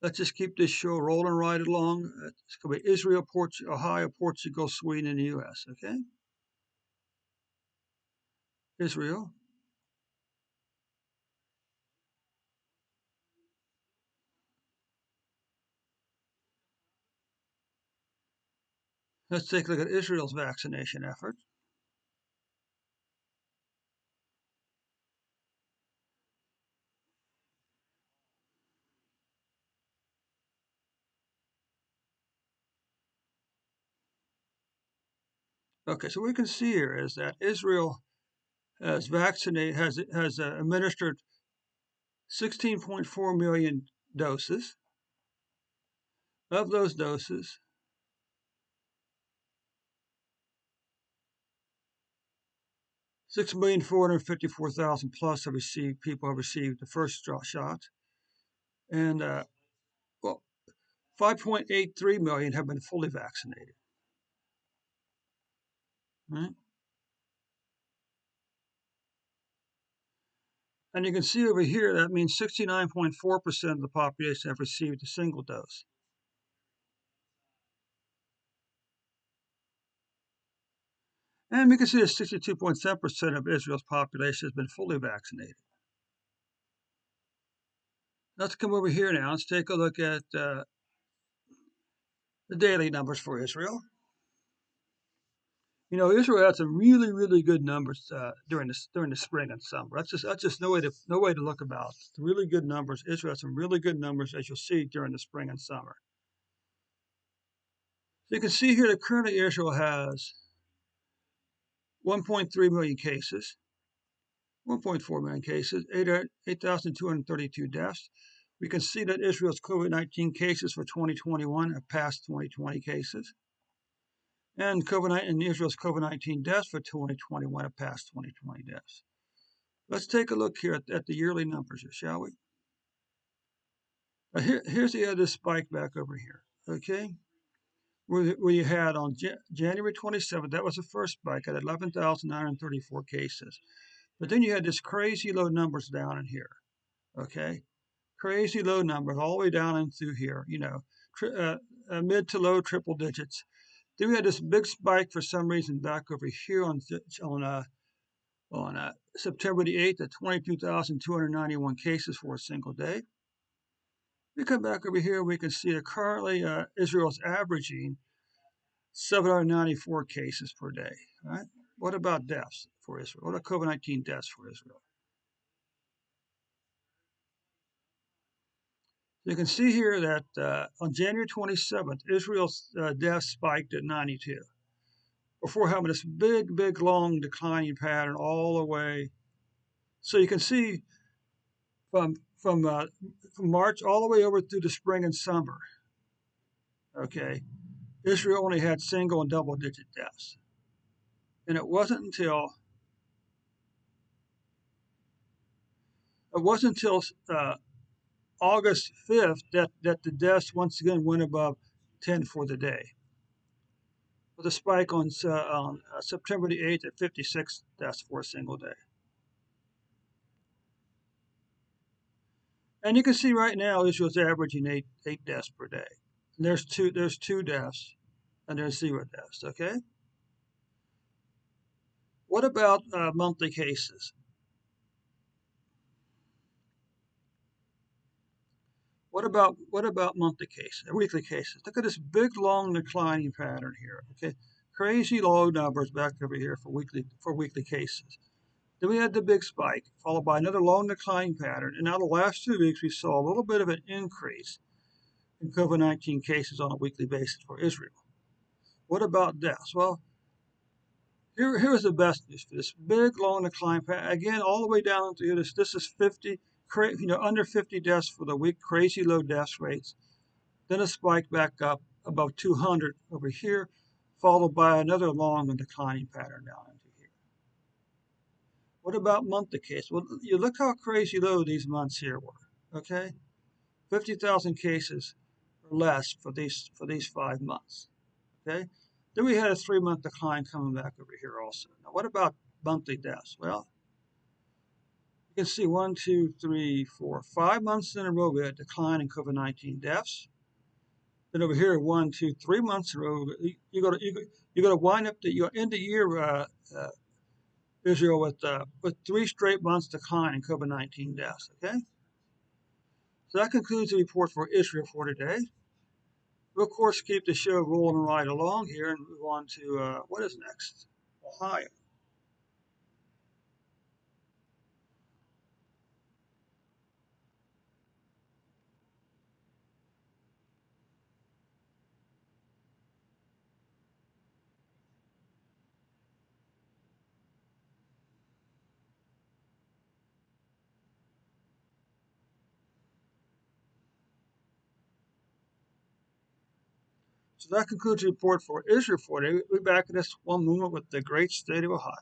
Let's just keep this show rolling right along. It's going to be Israel, Ohio, Portugal, Sweden, and the U.S. Okay, Israel. Let's take a look at Israel's vaccination effort. Okay, so what we can see here is that Israel has administered 16.4 million doses. Of those doses, 6,454,000 plus have received the first shot, and well, 5.83 million have been fully vaccinated. Right? And you can see over here that means 69.4% of the population have received a single dose. And we can see that 62.7% of Israel's population has been fully vaccinated. Let's come over here now. Let's take a look at the daily numbers for Israel. You know, Israel had some really, really good numbers during the spring and summer. That's just no way to look about. It's really good numbers. Israel had some really good numbers, as you'll see during the spring and summer. So you can see here that currently Israel has 1.3 million cases, 1.4 million cases, 8,232 deaths. We can see that Israel's COVID-19 cases for 2021 have passed 2020 cases. And Israel's COVID-19 deaths for 2021 have passed 2020 deaths. Let's take a look here at the yearly numbers, shall we? Here's the other spike back over here, okay? Where you had on January 27th, that was the first spike at 11,934 cases. But then you had this crazy low numbers down in here, okay? Crazy low numbers all the way down in through here, mid to low triple digits. Then we had this big spike for some reason back over here on September the 8th at 22,291 cases for a single day. We come back over here, we can see that currently Israel's averaging 794 cases per day. Right? What about deaths for Israel? What about COVID-19 deaths for Israel? You can see here that on January 27th, Israel's deaths spiked at 92 before having this big, big, long declining pattern all the way. So you can see from from uh, from March all the way over through the spring and summer. Okay, Israel only had single and double digit deaths, and it wasn't until August 5th that the deaths once again went above 10 for the day, with a spike on September the 8th at 56 deaths for a single day. And you can see right now Israel's averaging eight deaths per day. And there's two deaths, and there's zero deaths. Okay. What about monthly cases? What about monthly cases, weekly cases? Look at this big long declining pattern here. Okay, crazy low numbers back over here for weekly cases. Then we had the big spike, followed by another long declining pattern, and now the last 2 weeks we saw a little bit of an increase in COVID-19 cases on a weekly basis for Israel. What about deaths? Well, here's the best news for this big long decline pattern. Again, all the way down to this. This is 50, under 50 deaths for the week, crazy low death rates. Then a spike back up above 200 over here, followed by another long and declining pattern down into here. What about monthly cases? Well, you look how crazy low these months here were. Okay, 50,000 cases or less for these 5 months. Okay, then we had a 3 month decline coming back over here also. Now, what about monthly deaths? Well, You can see 1, 2, 3, 4, 5 months in a row we had a decline in COVID-19 deaths. Then over here, 1, 2, 3 months in a row, you got to wind up the end of year, Israel, with 3 straight months decline in COVID-19 deaths. Okay, so that concludes the report for Israel for today. We'll of course keep the show rolling right along here and move on to what is next, Ohio. So that concludes the report for Israel for today. We'll be back in just one moment with the great state of Ohio.